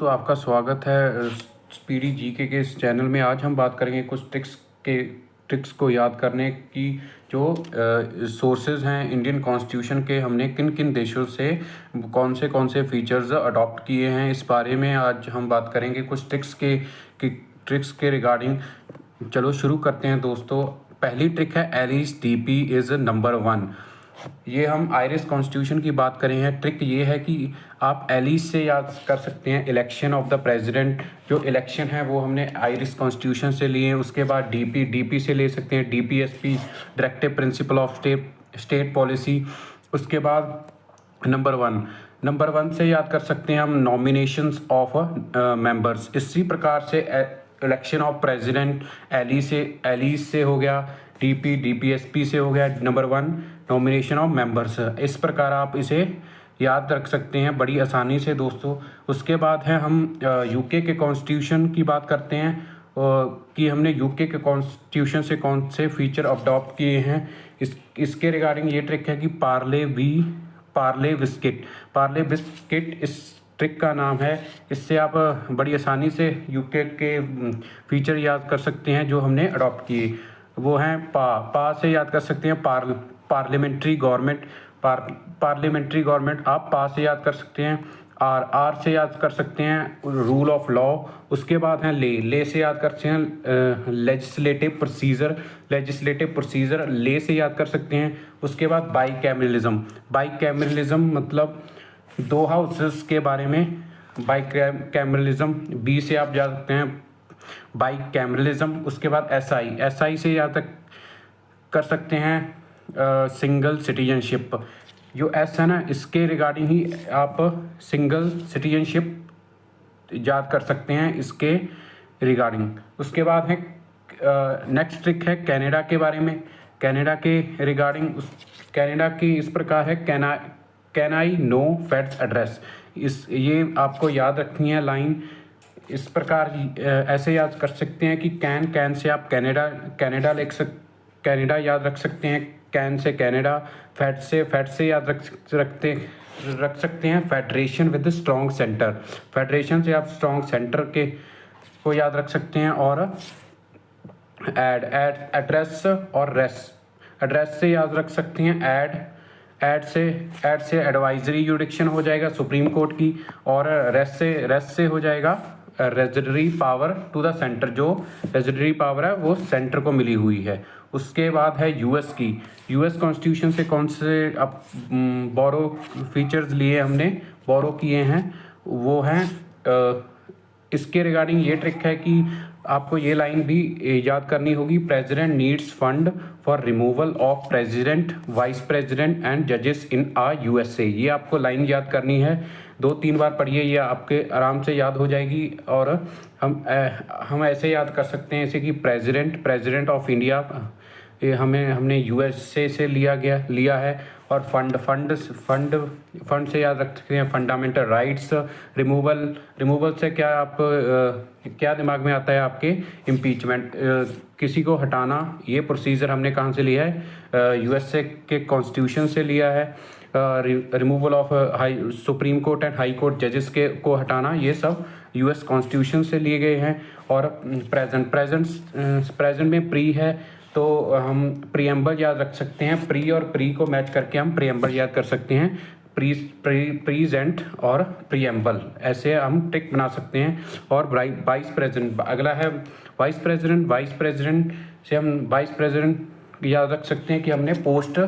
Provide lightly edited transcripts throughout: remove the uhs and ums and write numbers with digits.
तो आपका स्वागत है स्पीडी जीके के इस चैनल में। आज हम बात करेंगे कुछ ट्रिक्स को याद करने की, जो सोर्सेज हैं इंडियन कॉन्स्टिट्यूशन के। हमने किन किन देशों से कौन से फीचर्स अडॉप्ट किए हैं, इस बारे में आज हम बात करेंगे कुछ ट्रिक्स के रिगार्डिंग। चलो शुरू करते हैं दोस्तों। पहली ट्रिक है एलिस डीपी इज़ नंबर 1। ये हम आयरिश कॉन्स्टिट्यूशन की बात करें हैं। ट्रिक ये है कि आप एलिस से याद कर सकते हैं इलेक्शन ऑफ द प्रेसिडेंट। जो इलेक्शन है वो हमने आयरिश कॉन्स्टिट्यूशन से लिए हैं। उसके बाद डीपी से ले सकते हैं, DPSP directive principle of state policy. उसके बाद नंबर 1 से याद कर सकते हैं हम नॉमिनेशंस ऑफ मेंबर्स। इसी प्रकार से इलेक्शन ऑफ प्रेसिडेंट एलिस से हो गया, डीपीएसपी से हो गया। Number 1 nomination of members. इस प्रकार आप इसे याद रख सकते हैं बड़ी आसानी से दोस्तों। उसके बाद है हम यूके के कॉन्स्टिट्यूशन की बात करते हैं कि हमने यूके के कॉन्स्टिट्यूशन से कौन से फीचर अडॉप्ट किए हैं। इसके रिगार्डिंग ये ट्रिक है कि पार्ले बिस्किट इस ट्रिक का नाम है। इससे आप बड़ी आसानी से यूके के फीचर याद कर सकते हैं जो हमने अडॉप्ट किए। वो हैं पा से याद कर सकते हैं पार्लियामेंट्री गवर्नमेंट आप पा से याद कर सकते हैं। आर से याद कर सकते हैं रूल ऑफ लॉ। उसके बाद हैं ले से याद कर सकते हैं लेजिस्लेटिव प्रोसीजर ले से याद कर सकते हैं। उसके बाद बाइकैमरलिज्म मतलब दो हाउसेस के बारे में बाइकैमरलिज्म, बी से आप जा सकते हैं बाइकैमरलिज्म। उसके बाद एसआई से याद कर सकते हैं सिंगल सिटीजनशिप। जो एस है ना, इसके रिगार्डिंग ही आप सिंगल सिटीजनशिप याद कर सकते हैं इसके रिगार्डिंग। उसके बाद है नेक्स्ट ट्रिक है कनाडा के बारे में। कनाडा के रिगार्डिंग कनाडा की इस प्रकार है can I know fats address. ये आपको याद रखनी है लाइन। इस प्रकार ऐसे याद कर सकते हैं कि कैन से आप कनाडा याद रख सकते हैं, कैन से कनाडा। फैट से याद रख सकते हैं federation with strong centre. Federation से आप स्ट्रॉन्ग सेंटर के को याद रख सकते हैं। और एड्रेस और एड्रेस से याद रख सकते हैं एड से एडवाइजरी जुडिक्शन हो जाएगा सुप्रीम कोर्ट की। और रेस्ट से हो जाएगा residuary power to the centre. जो रेजिडरी पावर है वो सेंटर को मिली हुई है। उसके बाद है यूएस कॉन्स्टिट्यूशन से कौन से अब बोरो फीचर्स बोरो किए हैं, वो हैं इसके रिगार्डिंग ये ट्रिक है कि आपको ये लाइन भी याद करनी होगी। President needs fund for removal of president, vice president and जजेस इन यूएसए। ये आपको लाइन याद करनी है, 2-3 बार पढ़िए, ये आपके आराम से याद हो जाएगी। और हम ऐसे याद कर सकते हैं जैसे कि प्रेसिडेंट ऑफ इंडिया ये हमने यूएसए से लिया है। और फंड से याद रख सकते हैं फंडामेंटल राइट्स। रिमूवल से क्या दिमाग में आता है आपके, इम्पीचमेंट, किसी को हटाना। ये प्रोसीजर हमने कहाँ से लिया है, यूएसए के कॉन्स्टिट्यूशन से लिया है। Removal of supreme court and high court जजेस को हटाना, ये सब यूएस कॉन्स्टिट्यूशन से लिए गए हैं। और प्रेजेंट में प्री है तो हम प्रीएम्बल याद रख सकते हैं। प्री और प्री को मैच करके हम प्रीएम्बल याद कर सकते हैं। प्रीजेंट और प्रीएम्बल, ऐसे हम ट्रिक बना सकते हैं। और वाइस प्रेसिडेंट अगला है वाइस प्रेसिडेंट से हम वाइस प्रेसिडेंट याद रख सकते हैं कि हमने पोस्ट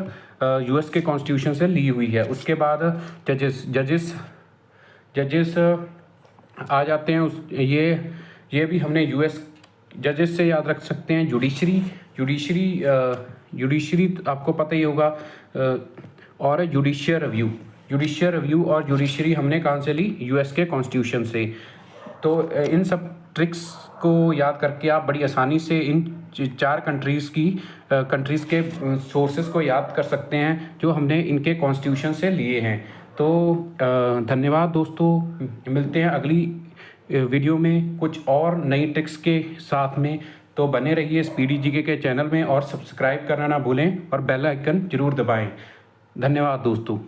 यूएस के कॉन्स्टिट्यूशन से ली हुई है। उसके बाद जजेस आ जाते हैं। ये भी हमने यूएस जजेस से याद रख सकते हैं। जुडिशरी आपको पता ही होगा। और जुडिशियल रिव्यू और जुडिशरी हमने कहाँ से ली, यूएस के कॉन्स्टिट्यूशन से। तो इन सब ट्रिक्स को याद करके आप बड़ी आसानी से इन 4 कंट्रीज़ के सोर्सेज को याद कर सकते हैं जो हमने इनके कॉन्स्टिट्यूशन से लिए हैं। तो धन्यवाद दोस्तों, मिलते हैं अगली वीडियो में कुछ और नई ट्रिक्स के साथ में। तो बने रहिए स्पीडी जीके के चैनल में और सब्सक्राइब करना ना भूलें और बेल आइकन जरूर दबाएं। धन्यवाद दोस्तों।